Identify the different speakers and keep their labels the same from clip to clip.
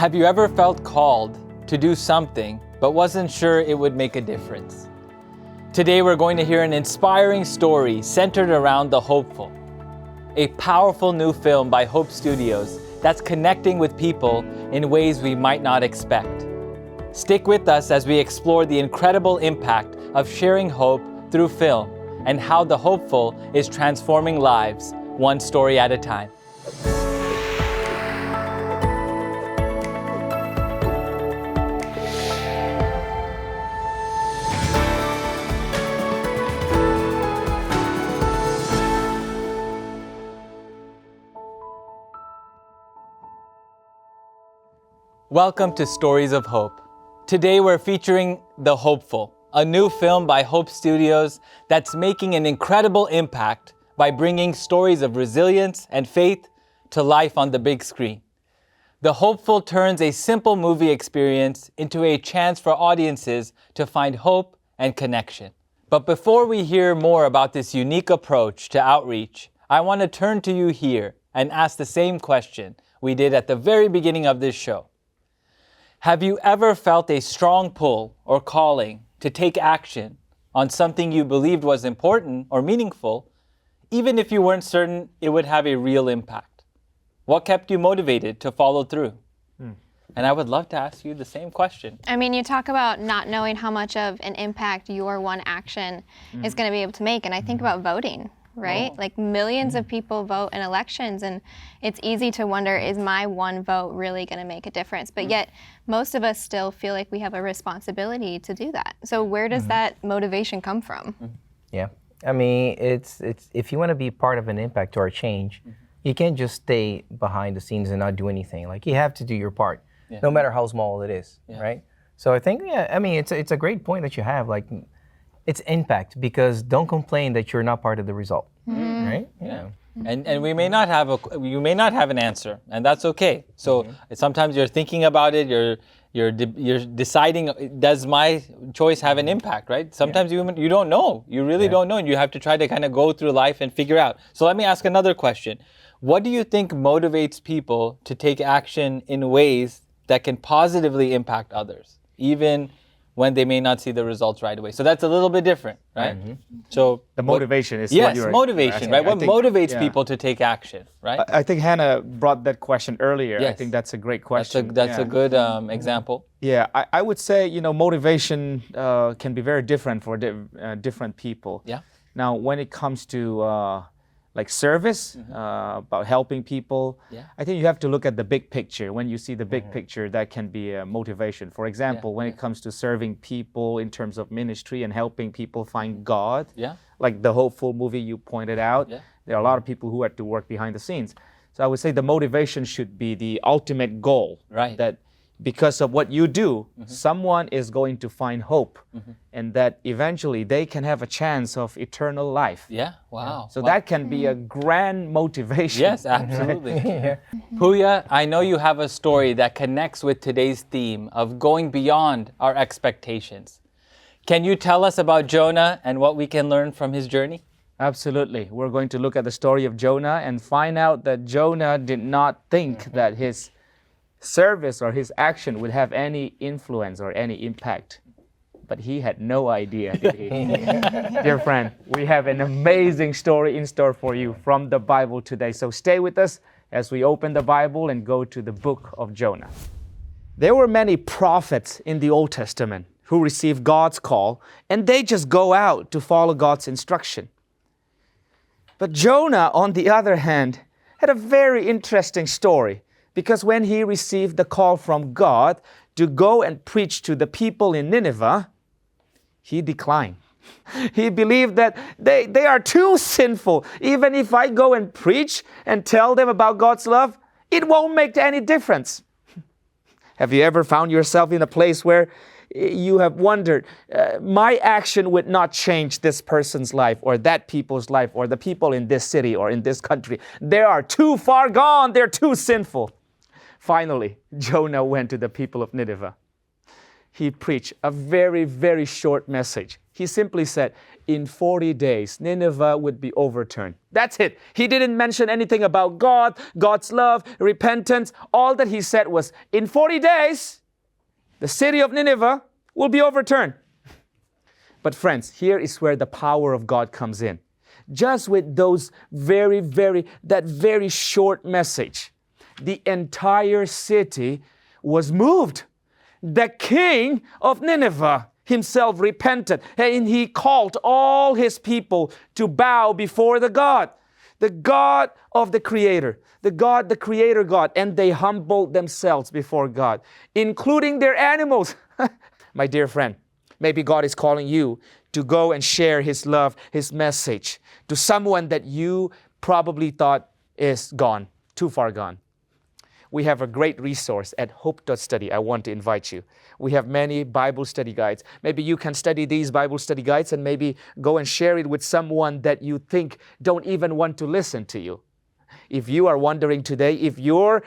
Speaker 1: Have you ever felt called to do something but wasn't sure it would make a difference? Today we're going to hear an inspiring story centered around the hopeful. A powerful new film by Hope Studios that's connecting with people in ways we might not expect. Stick with us as we explore the incredible impact of sharing hope through film and how the hopeful is transforming lives one story at a time. Welcome to Stories of Hope. Today we're featuring The Hopeful, a new film by Hope Studios that's making an incredible impact by bringing stories of resilience and faith to life on the big screen. The Hopeful turns a simple movie experience into a chance for audiences to find hope and connection. But before we hear more about this unique approach to outreach, I want to turn to you here and ask the same question we did at the very beginning of this show. Have you ever felt a strong pull or calling to take action on something you believed was important or meaningful, even if you weren't certain it would have a real impact? What kept you motivated to follow through? And I would love to ask you the same question.
Speaker 2: I mean, you talk about not knowing how much of an impact your one action is going to be able to make, and I think about voting. Right? Like millions of people vote in elections, and it's easy to wonder, is my one vote really going to make a difference? But yet most of us still feel like we have a responsibility to do that. So where does that motivation come from?
Speaker 3: Yeah, I mean, it's if you want to be part of an impact or a change, you can't just stay behind the scenes and not do anything. Like, you have to do your part, no matter how small it is, right? So I think, I mean, it's a great point that you have. Like, it's impact, because don't complain that you're not part of the result, right? Yeah.
Speaker 1: And we may not have you may not have an answer, and that's okay. So sometimes you're thinking about it, you're deciding, does my choice have an impact, right? Sometimes you don't know, you really don't know, and you have to try to kind of go through life and figure out. So let me ask another question. What do you think motivates people to take action in ways that can positively impact others, even when they may not see the results right away? So that's a little bit different, right? So
Speaker 4: the motivation is
Speaker 1: yes,
Speaker 4: what you're
Speaker 1: motivation,
Speaker 4: asking.
Speaker 1: right? What
Speaker 4: think,
Speaker 1: motivates people to take action, right?
Speaker 4: I think Hannah brought that question earlier.
Speaker 1: Yes.
Speaker 4: I think that's a great question.
Speaker 1: That's a good example.
Speaker 4: Yeah, I would say, motivation can be very different for different people.
Speaker 1: Yeah.
Speaker 4: Now, when it comes to like service, about helping people, I think you have to look at the big picture. When you see the big picture, that can be a motivation. For example, when it comes to serving people in terms of ministry and helping people find God, like the Hopeful movie you pointed out, there are a lot of people who have to work behind the scenes. So I would say the motivation should be the ultimate goal,
Speaker 1: right?
Speaker 4: That because of what you do, someone is going to find hope, and that eventually they can have a chance of eternal life.
Speaker 1: Yeah, wow.
Speaker 4: So that can be a grand motivation.
Speaker 1: Yes, absolutely. Puya, I know you have a story that connects with today's theme of going beyond our expectations. Can you tell us about Jonah and what we can learn from his journey?
Speaker 4: Absolutely. We're going to look at the story of Jonah and find out that Jonah did not think that his service or his action would have any influence or any impact. But he had no idea, did he? Dear friend, we have an amazing story in store for you from the Bible today. So stay with us as we open the Bible and go to the book of Jonah. There were many prophets in the Old Testament who received God's call, and they just go out to follow God's instruction. But Jonah, on the other hand, had a very interesting story. Because when he received the call from God to go and preach to the people in Nineveh, he declined. He believed that they are too sinful. Even if I go and preach and tell them about God's love, it won't make any difference. Have you ever found yourself in a place where you have wondered, my action would not change this person's life or that people's life or the people in this city or in this country. They are too far gone. They're too sinful. Finally, Jonah went to the people of Nineveh. he preached a very, very short message. He simply said, in 40 days, Nineveh would be overturned. That's it. He didn't mention anything about God, God's love, repentance. All that he said was, in 40 days, the city of Nineveh will be overturned. But friends, here is where the power of God comes in. Just with those that very short message, the entire city was moved. The king of Nineveh himself repented, and he called all his people to bow before the God of the Creator, the Creator God, and they humbled themselves before God, including their animals. My dear friend, maybe God is calling you to go and share His love, His message to someone that you probably thought is gone, too far gone. We have a great resource at hope.study. I want to invite you. We have many Bible study guides. Maybe you can study these Bible study guides and maybe go and share it with someone that you think don't even want to listen to you. If you are wondering today, if your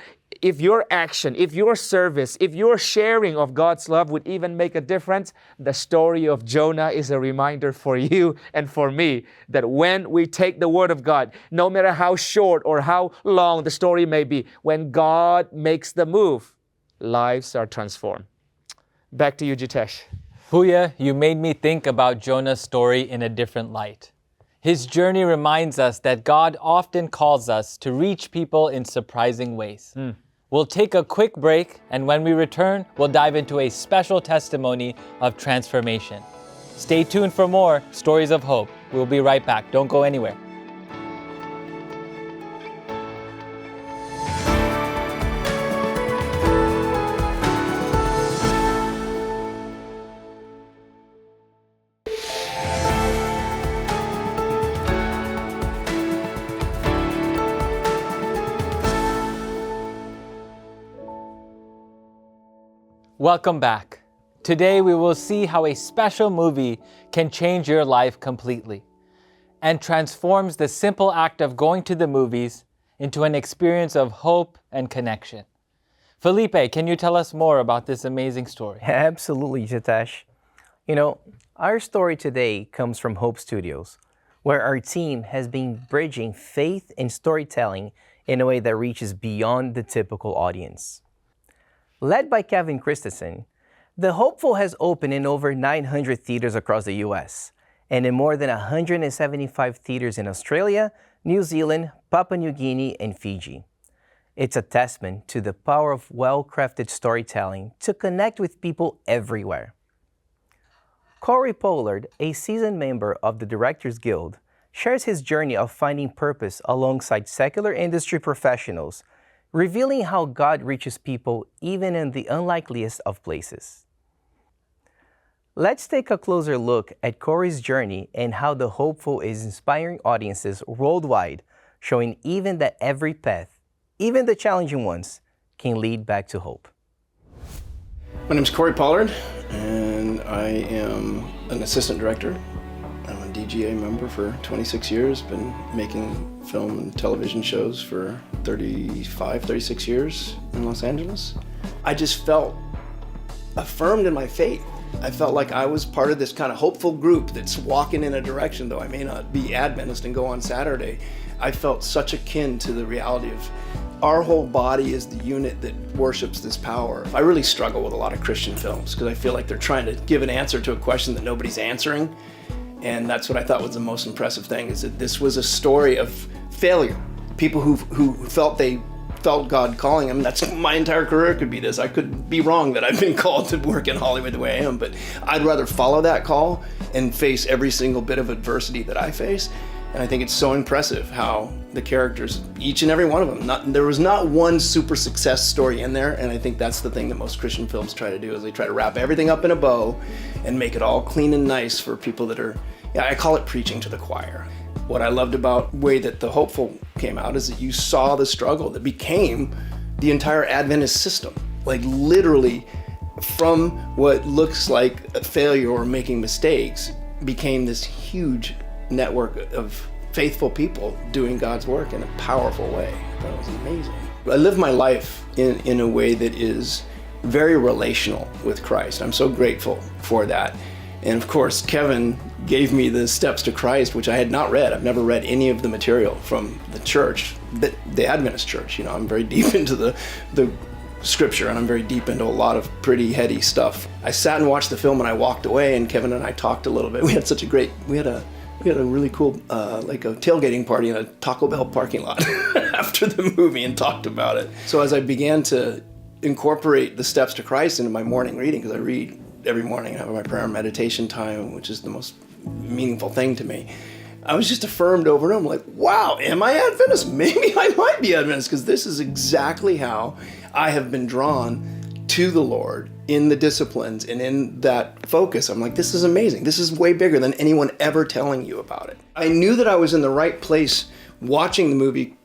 Speaker 4: action, if your service, if your sharing of God's love would even make a difference, the story of Jonah is a reminder for you and for me that when we take the Word of God, no matter how short or how long the story may be, when God makes the move, lives are transformed. Back to you, Jitesh.
Speaker 1: Puya, you made me think about Jonah's story in a different light. His journey reminds us that God often calls us to reach people in surprising ways. We'll take a quick break, and when we return, we'll dive into a special testimony of transformation. Stay tuned for more Stories of Hope. We'll be right back. Don't go anywhere. Welcome back. Today we will see how a special movie can change your life completely and transforms the simple act of going to the movies into an experience of hope and connection. Felipe, can you tell us more about this amazing story?
Speaker 3: Absolutely, Jitesh. Our story today comes from Hope Studios, where our team has been bridging faith and storytelling in a way that reaches beyond the typical audience. Led by Kevin Christensen, The Hopeful has opened in over 900 theaters across the U.S. and in more than 175 theaters in Australia, New Zealand, Papua New Guinea, and Fiji. It's a testament to the power of well-crafted storytelling to connect with people everywhere. Corey Pollard, a seasoned member of the Directors Guild, shares his journey of finding purpose alongside secular industry professionals, revealing how God reaches people even in the unlikeliest of places. Let's take a closer look at Corey's journey and how The Hopeful is inspiring audiences worldwide, showing even that every path, even the challenging ones, can lead back to hope.
Speaker 5: My name is Corey Pollard, and I am an assistant director. I'm a DGA member for 26 years, been making film and television shows for 36 years in Los Angeles. I just felt affirmed in my faith. I felt like I was part of this kind of hopeful group that's walking in a direction, though I may not be Adventist and go on Saturday. I felt such akin to the reality of our whole body is the unit that worships this power. I really struggle with a lot of Christian films because I feel like they're trying to give an answer to a question that nobody's answering. And that's what I thought was the most impressive thing, is that this was a story of failure. People who felt they felt God calling them. That's my entire career could be this. I could be wrong that I've been called to work in Hollywood the way I am, but I'd rather follow that call and face every single bit of adversity that I face. And I think it's so impressive how the characters, each and every one of them, there was not one super success story in there. And I think that's the thing that most Christian films try to do, is they try to wrap everything up in a bow and make it all clean and nice for people that are, I call it preaching to the choir. What I loved about the way that The Hopeful came out is that you saw the struggle that became the entire Adventist system. Like literally from what looks like a failure or making mistakes became this huge network of faithful people doing God's work in a powerful way. That was amazing. I live my life in a way that is very relational with Christ. I'm so grateful for that. And of course, Kevin gave me the Steps to Christ, which I had not read. I've never read any of the material from the church, the Adventist church. You know, I'm very deep into the scripture, and I'm very deep into a lot of pretty heady stuff. I sat and watched the film, and I walked away, and Kevin and I talked a little bit. We had a really cool, like a tailgating party in a Taco Bell parking lot after the movie, and talked about it. So as I began to incorporate the Steps to Christ into my morning reading, because I read every morning, I have my prayer and meditation time, which is the most meaningful thing to me, I was just affirmed over and over, like, wow, am I Adventist? Maybe I might be Adventist, because this is exactly how I have been drawn to the Lord in the disciplines and in that focus. I'm like, this is amazing. This is way bigger than anyone ever telling you about it. I knew that I was in the right place watching the movie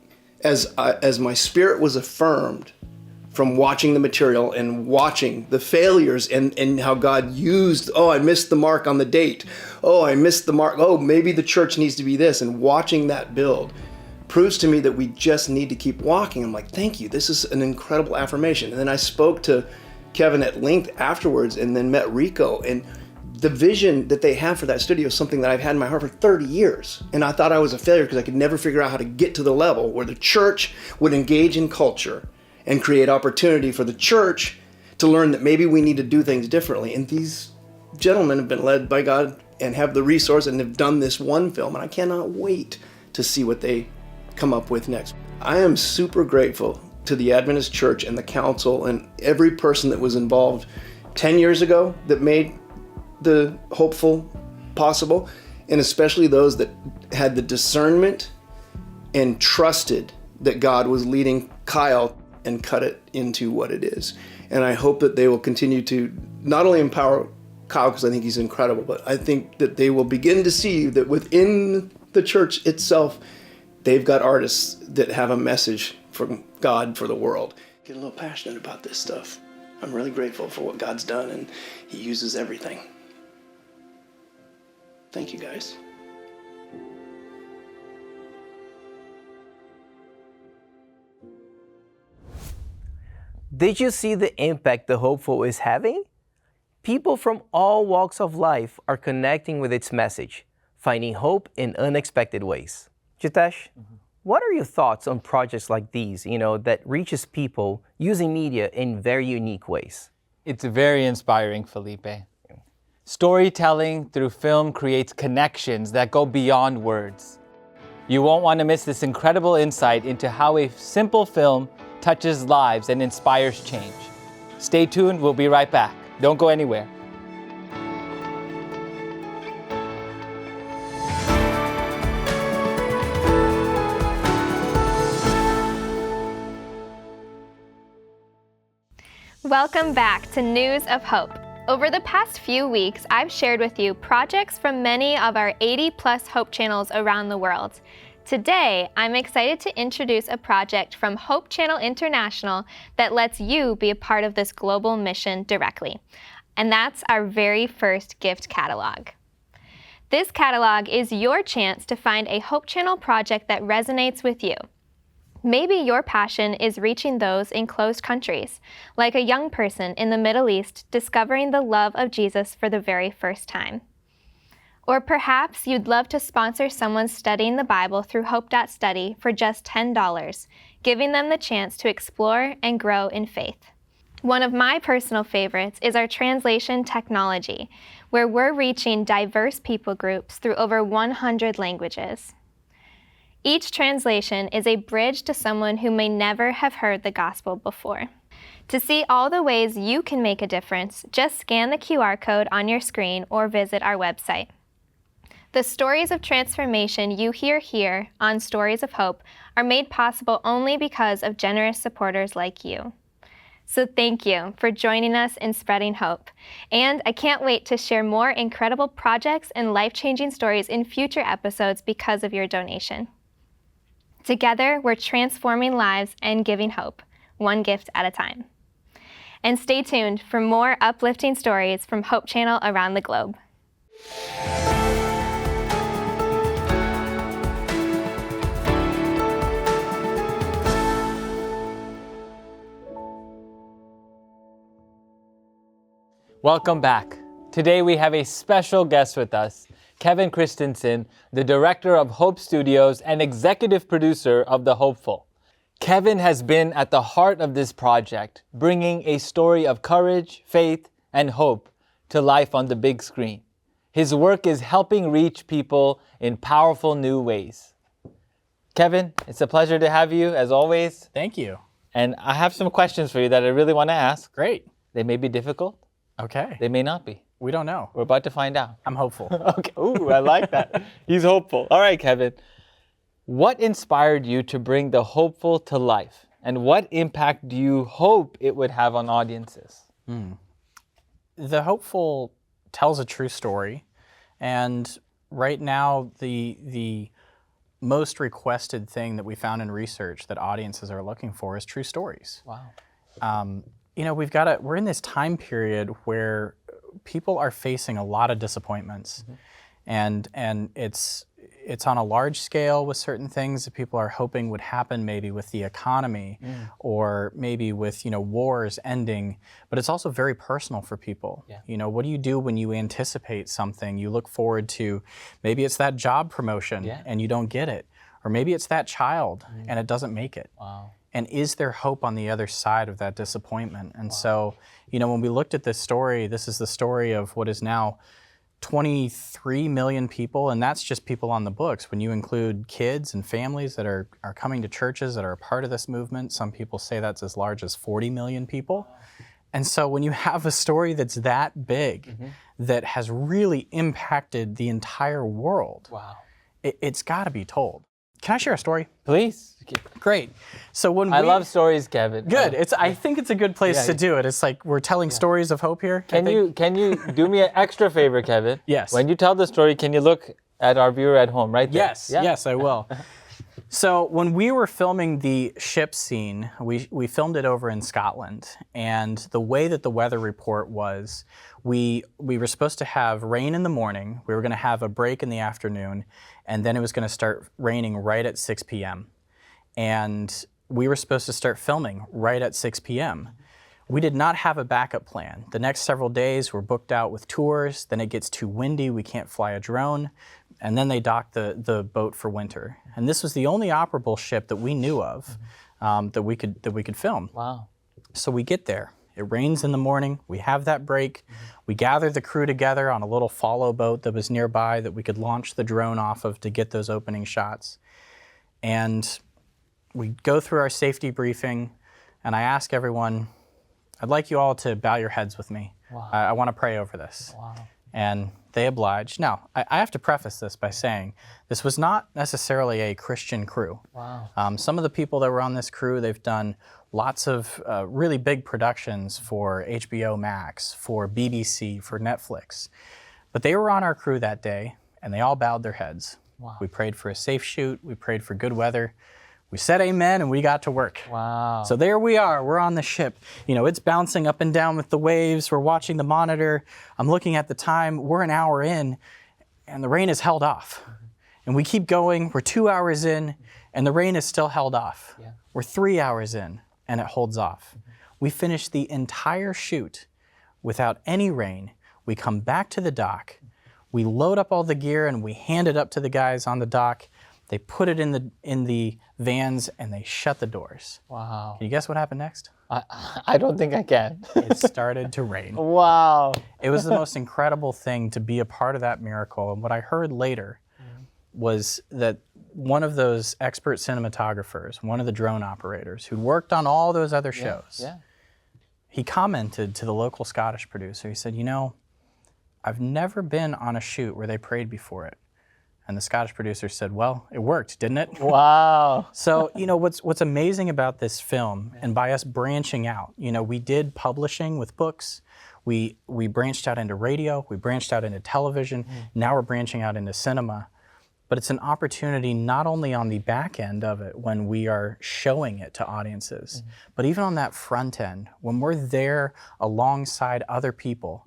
Speaker 5: as my spirit was affirmed from watching the material and watching the failures and how God used, oh, I missed the mark on the date. Oh, I missed the mark. Oh, maybe the church needs to be this. And watching that build proves to me that we just need to keep walking. I'm like, thank you. This is an incredible affirmation. And then I spoke to Kevin at length afterwards, and then met Rico. And the vision that they have for that studio is something that I've had in my heart for 30 years. And I thought I was a failure because I could never figure out how to get to the level where the church would engage in culture and create opportunity for the church to learn that maybe we need to do things differently. And these gentlemen have been led by God and have the resource and have done this one film. And I cannot wait to see what they come up with next. I am super grateful to the Adventist Church and the council and every person that was involved 10 years ago that made the hopeful possible, and especially those that had the discernment and trusted that God was leading Kyle and cut it into what it is. And I hope that they will continue to not only empower Kyle, because I think he's incredible, but I think that they will begin to see that within the church itself, they've got artists that have a message from God for the world. Get a little passionate about this stuff. I'm really grateful for what God's done, and he uses everything. Thank you, guys.
Speaker 3: Did you see the impact the Hopeful is having? People from all walks of life are connecting with its message, finding hope in unexpected ways. Jitesh, what are your thoughts on projects like these, that reaches people using media in very unique ways?
Speaker 1: It's very inspiring, Felipe. Storytelling through film creates connections that go beyond words. You won't want to miss this incredible insight into how a simple film touches lives and inspires change. Stay tuned, we'll be right back. Don't go anywhere.
Speaker 2: Welcome back to News of Hope. Over the past few weeks, I've shared with you projects from many of our 80+ Hope channels around the world. Today, I'm excited to introduce a project from Hope Channel International that lets you be a part of this global mission directly. And that's our very first gift catalog. This catalog is your chance to find a Hope Channel project that resonates with you. Maybe your passion is reaching those in closed countries, like a young person in the Middle East discovering the love of Jesus for the very first time. Or perhaps you'd love to sponsor someone studying the Bible through Hope.Study for just $10, giving them the chance to explore and grow in faith. One of my personal favorites is our translation technology, where we're reaching diverse people groups through over 100 languages. Each translation is a bridge to someone who may never have heard the gospel before. To see all the ways you can make a difference, just scan the QR code on your screen or visit our website. The stories of transformation you hear here on Stories of Hope are made possible only because of generous supporters like you. So thank you for joining us in spreading hope. And I can't wait to share more incredible projects and life-changing stories in future episodes because of your donation. Together, we're transforming lives and giving hope, one gift at a time. And stay tuned for more uplifting stories from Hope Channel around the globe.
Speaker 1: Welcome back. Today we have a special guest with us, Kevin Christensen, the director of Hope Studios and executive producer of The Hopeful. Kevin has been at the heart of this project, bringing a story of courage, faith, and hope to life on the big screen. His work is helping reach people in powerful new ways. Kevin, it's a pleasure to have you, as always.
Speaker 6: Thank you.
Speaker 1: And I have some questions for you that I really want to ask.
Speaker 6: Great.
Speaker 1: They may be difficult.
Speaker 6: Okay.
Speaker 1: They may not be.
Speaker 6: We don't know.
Speaker 1: We're about to find out.
Speaker 6: I'm hopeful.
Speaker 1: Okay. Ooh, I like that. He's hopeful. All right, Kevin. What inspired you to bring The Hopeful to life? And what impact do you hope it would have on audiences?
Speaker 6: The Hopeful tells a true story. And right now, the most requested thing that we found in research that audiences are looking for is true stories.
Speaker 1: Wow.
Speaker 6: You know, we're in this time period where people are facing a lot of disappointments. And it's on a large scale with certain things that people are hoping would happen, maybe with the economy or maybe with, wars ending, but it's also very personal for people.
Speaker 1: Yeah.
Speaker 6: What do you do when you anticipate something? You look forward to, maybe it's that job promotion and you don't get it, or maybe it's that child and it doesn't make it.
Speaker 1: Wow.
Speaker 6: And is there hope on the other side of that disappointment? And so, when we looked at this story, this is the story of what is now 23 million people, and that's just people on the books. When you include kids and families that are coming to churches that are a part of this movement, some people say that's as large as 40 million people. And so when you have a story that's that big, that has really impacted the entire world,
Speaker 1: Wow.
Speaker 6: it's got to be told. Can I share a story?
Speaker 1: Please.
Speaker 6: Great. So when
Speaker 1: I love stories, Kevin.
Speaker 6: Good. I think it's a good place to do it. It's like we're telling stories of hope here.
Speaker 1: Can you do me an extra favor, Kevin?
Speaker 6: Yes.
Speaker 1: When you tell the story, can you look at our viewer at home right there?
Speaker 6: Yes. Yes, I will. So when we were filming the ship scene, we filmed it over in Scotland, and the way that the weather report was, we were supposed to have rain in the morning, we were going to have a break in the afternoon, and then it was going to start raining right at 6 p.m. And we were supposed to start filming right at 6 p.m. We did not have a backup plan. The next several days were booked out with tours, then it gets too windy, we can't fly a drone, and then they docked the boat for winter. And this was the only operable ship that we knew of that we could film.
Speaker 1: Wow.
Speaker 6: So we get there. It rains in the morning. We have that break. We gather the crew together on a little follow boat that was nearby that we could launch the drone off of to get those opening shots. And we go through our safety briefing, and I ask everyone, I'd like you all to bow your heads with me.
Speaker 1: Wow.
Speaker 6: I want to pray over this.
Speaker 1: Wow.
Speaker 6: And they obliged. Now, I have to preface this by saying this was not necessarily a Christian crew.
Speaker 1: Wow.
Speaker 6: Some of the people that were on this crew, they've done lots of really big productions for HBO Max, for BBC, for Netflix. But they were on our crew that day, and they all bowed their heads.
Speaker 1: Wow.
Speaker 6: We prayed for a safe shoot. We prayed for good weather. We said amen, and we got to work.
Speaker 1: Wow.
Speaker 6: So there we are. We're on the ship. It's bouncing up and down with the waves. We're watching the monitor. I'm looking at the time. We're an hour in, and the rain is held off. And we keep going. We're 2 hours in, and the rain is still held off.
Speaker 1: Yeah.
Speaker 6: We're 3 hours in, and it holds off. We finish the entire shoot without any rain. We come back to the dock. We load up all the gear, and we hand it up to the guys on the dock. They put it in the vans, and they shut the doors.
Speaker 1: Wow.
Speaker 6: Can you guess what happened next?
Speaker 1: I don't think I can.
Speaker 6: It started to rain.
Speaker 1: Wow.
Speaker 6: It was the most incredible thing to be a part of that miracle. And what I heard later was that one of those expert cinematographers, one of the drone operators who'd worked on all those other shows, he commented to the local Scottish producer, he said, I've never been on a shoot where they prayed before it. And the Scottish producer said, well, it worked, didn't it?
Speaker 1: Wow.
Speaker 6: So, what's amazing about this film, and by us branching out, we did publishing with books, we branched out into radio, we branched out into television, now we're branching out into cinema. But it's an opportunity not only on the back end of it when we are showing it to audiences, but even on that front end, when we're there alongside other people,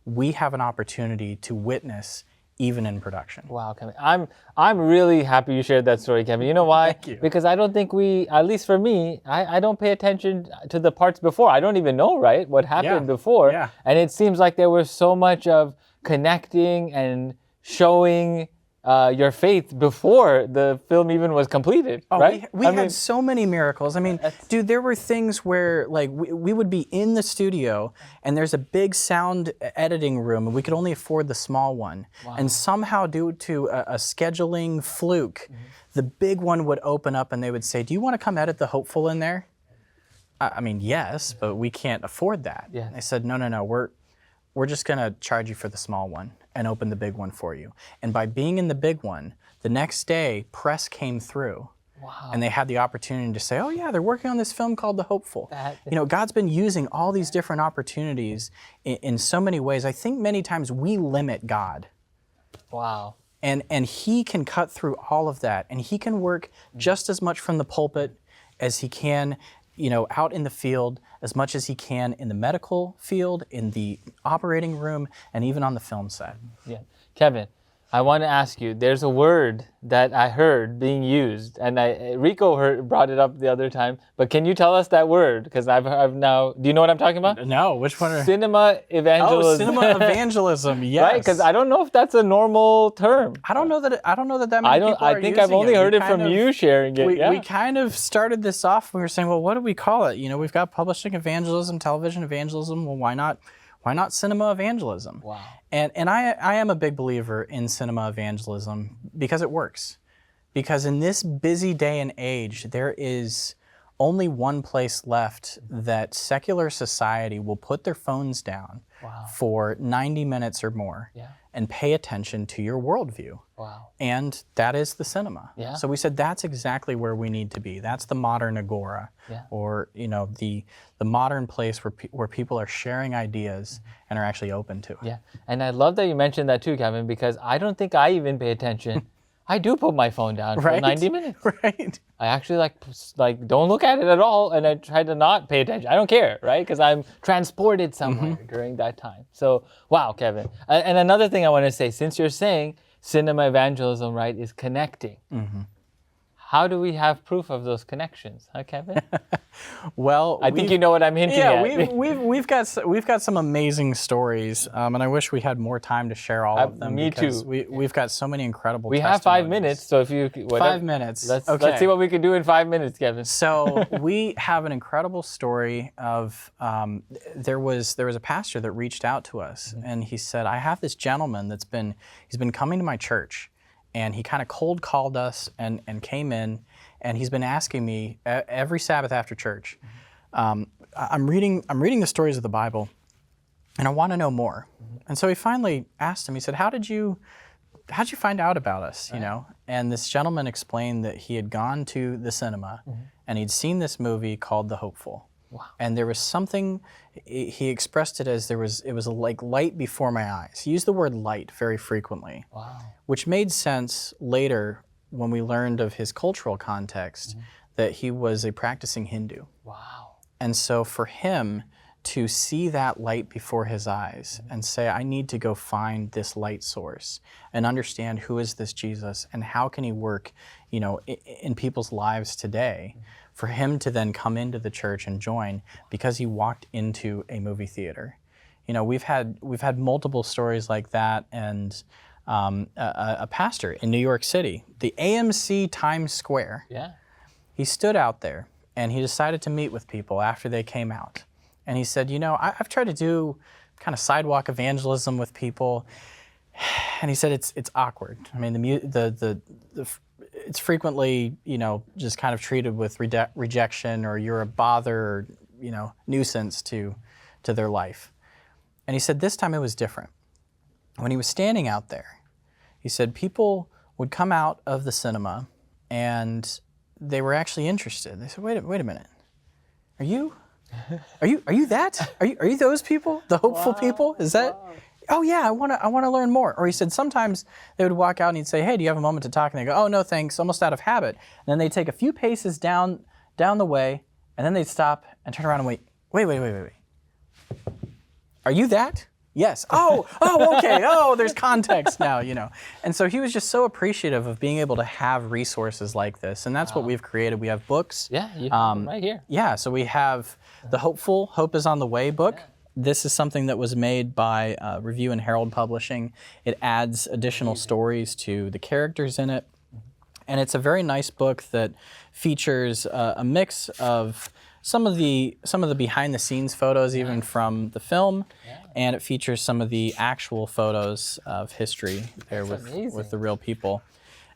Speaker 6: we have an opportunity to witness even in production.
Speaker 1: Wow, Kevin. I'm really happy you shared that story, Kevin. You know why?
Speaker 6: Thank you.
Speaker 1: Because I don't think at least for me, I don't pay attention to the parts before. I don't even know, right, what happened before.
Speaker 6: Yeah.
Speaker 1: And it seems like there was so much of connecting and showing your faith before the film even was completed, right?
Speaker 6: We had so many miracles. I mean, dude, there were things where like we would be in the studio and there's a big sound editing room and we could only afford the small one. Wow. And somehow due to a scheduling fluke, the big one would open up and they would say, do you want to come edit the hopeful in there? I mean, yes, but we can't afford that. Yeah. I said, no, we're just going to charge you for the small one and open the big one for you. And by being in the big one, the next day, press came through. Wow. And they had the opportunity to say, oh yeah, they're working on this film called The Hopeful. You know, God's been using all these different opportunities in so many ways. I think many times we limit God.
Speaker 1: Wow.
Speaker 6: And he can cut through all of that. And he can work just as much from the pulpit as he can, you know, out in the field, as much as he can in the medical field, in the operating room, and even on the film set.
Speaker 1: Yeah. Kevin, I want to ask you, there's a word that I heard being used, and Rico brought it up the other time, but can you tell us that word? Because I've now, do you know what I'm talking about?
Speaker 6: No, which one?
Speaker 1: Cinema evangelism.
Speaker 6: Oh, cinema evangelism, yes.
Speaker 1: Right, because I don't know if that's a normal term.
Speaker 6: I don't know that many people are
Speaker 1: I think
Speaker 6: using
Speaker 1: I've only
Speaker 6: it.
Speaker 1: heard it from you sharing it.
Speaker 6: We kind of started this off, we were saying, well, what do we call it? You know, we've got publishing evangelism, television evangelism, well, why not cinema evangelism? Wow. And I am a big believer in cinema evangelism because it works. Because in this busy day and age, there is only one place left that secular society will put their phones down for 90 minutes or more and pay attention to your worldview. Wow. And that is the cinema. Yeah. So we said that's exactly where we need to be. That's the modern agora, or you know, the modern place where people are sharing ideas and are actually open to it.
Speaker 1: Yeah, and I love that you mentioned that too, Kevin, because I don't think I even pay attention. I do put my phone down for 90 minutes.
Speaker 6: Right.
Speaker 1: I actually like don't look at it at all, and I try to not pay attention. I don't care, right? Because I'm transported somewhere during that time. So, wow, Kevin. And another thing I want to say, since you're saying cinema evangelism, right, is connecting. How do we have proof of those connections, huh, Kevin?
Speaker 6: Well,
Speaker 1: I think you know what I'm hinting at.
Speaker 6: Yeah, we've got some amazing stories, and I wish we had more time to share all of them.
Speaker 1: Me
Speaker 6: because
Speaker 1: too.
Speaker 6: We've got so many incredible.
Speaker 1: We have 5 minutes, so if you
Speaker 6: 5 minutes.
Speaker 1: Let's see what we can do in 5 minutes, Kevin.
Speaker 6: So we have an incredible story of there was a pastor that reached out to us, and he said, I have this gentleman he's been coming to my church. And he kind of cold called us and came in, and he's been asking me every Sabbath after church. I'm reading the stories of the Bible, and I want to know more. And so he finally asked him. He said, "How'd you find out about us?" You know. And this gentleman explained that he had gone to the cinema, and he'd seen this movie called The Hopeful. Wow. And there was something, he expressed it as it was like light before my eyes. He used the word light very frequently. Wow. Which made sense later when we learned of his cultural context, that he was a practicing Hindu. Wow. And so for him to see that light before his eyes and say, I need to go find this light source and understand who is this Jesus and how can he work, you know, in people's lives today, for him to then come into the church and join because he walked into a movie theater. You know, we've had multiple stories like that, and a pastor in New York City, the AMC Times Square. Yeah. He stood out there and he decided to meet with people after they came out. And he said, you know, I've tried to do kind of sidewalk evangelism with people, and he said it's awkward. I mean, it's frequently, you know, just kind of treated with rejection, or you're a bother, or, you know, nuisance to their life. And he said this time it was different. When he was standing out there, he said people would come out of the cinema and they were actually interested. They said, wait a minute, are you that? Are you those people? The hopeful people? Is that? Wow. Oh yeah, I want to learn more. Or he said sometimes they would walk out and he'd say, hey, do you have a moment to talk? And they go, oh no, thanks, almost out of habit. And then they'd take a few paces down the way, and then they'd stop and turn around and wait. Are you that? Yes. Oh, okay. Oh, there's context now, you know. And so he was just so appreciative of being able to have resources like this. And that's what we've created. We have books.
Speaker 1: Yeah, you have them right here.
Speaker 6: Yeah, so we have the Hopeful, Hope is on the Way book. Yeah. This is something that was made by Review and Herald Publishing. It adds additional stories to the characters in it. And it's a very nice book that features a mix of some of the behind-the-scenes photos, even from the film, and it features some of the actual photos of history there with the real people.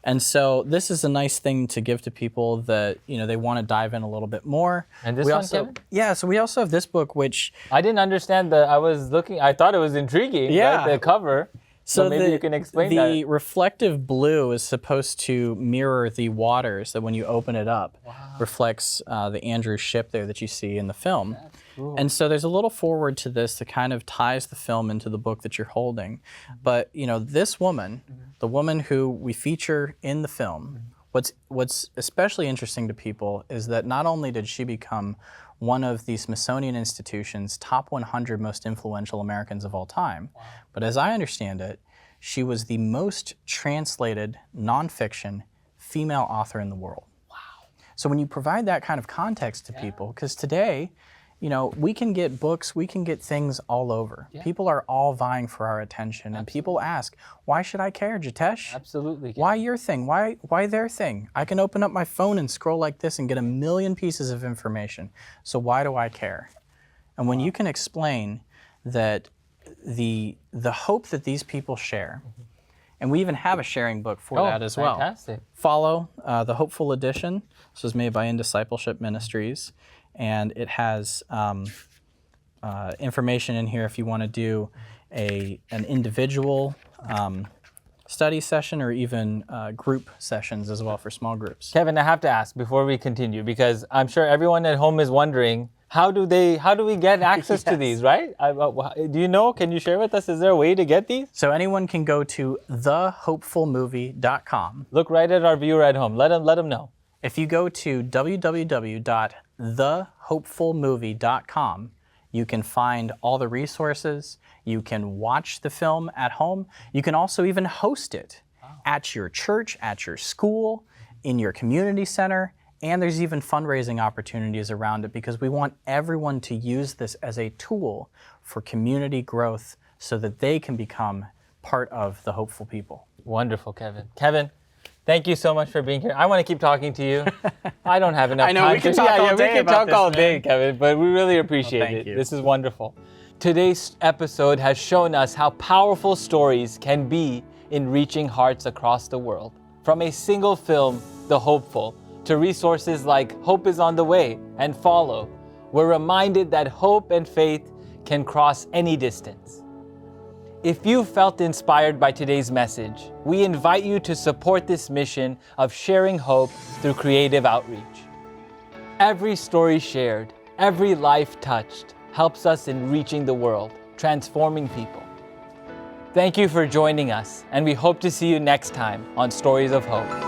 Speaker 6: And so this is a nice thing to give to people that they want to dive in a little bit more.
Speaker 1: And this one, Kevin?
Speaker 6: Yeah, so we also have this book, which
Speaker 1: I didn't understand. I thought it was intriguing.
Speaker 6: Yeah.
Speaker 1: Right? The cover. So maybe you can explain that.
Speaker 6: The reflective blue is supposed to mirror the waters that when you open it up, reflects the Andrew ship there that you see in the film. That's cool. And so there's a little forward to this that kind of ties the film into the book that you're holding. But this woman, the woman who we feature in the film, what's especially interesting to people is that not only did she become one of the Smithsonian Institution's top 100 most influential Americans of all time. Wow. But as I understand it, she was the most translated nonfiction female author in the world. Wow. So when you provide that kind of context to people, because today, we can get books, we can get things all over. Yeah. People are all vying for our attention. Absolutely. And people ask, why should I care, Jitesh?
Speaker 1: Absolutely.
Speaker 6: Why your thing? Why their thing? I can open up my phone and scroll like this and get a million pieces of information. So why do I care? And when you can explain that the hope that these people share, and we even have a sharing book for that as well.
Speaker 1: Fantastic.
Speaker 6: Follow the Hopeful Edition. This was made by In Discipleship Ministries. And it has information in here if you want to do an individual study session or even group sessions as well for small groups.
Speaker 1: Kevin, I have to ask before we continue, because I'm sure everyone at home is wondering, how do we get access to these, right? Do you know? Can you share with us? Is there a way to get these?
Speaker 6: So anyone can go to thehopefulmovie.com.
Speaker 1: Look right at our viewer at home. Let them know.
Speaker 6: If you go to www.thehopefulmovie.com, you can find all the resources. You can watch the film at home. You can also even host it at your church, at your school, in your community center, and there's even fundraising opportunities around it because we want everyone to use this as a tool for community growth so that they can become part of the hopeful people.
Speaker 1: Wonderful, Kevin. Kevin, thank you so much for being here. I want to keep talking to you. I don't have enough time.
Speaker 6: I know, we can talk all day about this,
Speaker 1: all day, Kevin, but we really appreciate it.
Speaker 6: Thank you.
Speaker 1: This is wonderful. Today's episode has shown us how powerful stories can be in reaching hearts across the world. From a single film, The Hopeful, to resources like Hope is on the Way and Follow, we're reminded that hope and faith can cross any distance. If you felt inspired by today's message, we invite you to support this mission of sharing hope through creative outreach. Every story shared, every life touched, helps us in reaching the world, transforming people. Thank you for joining us, and we hope to see you next time on Stories of Hope.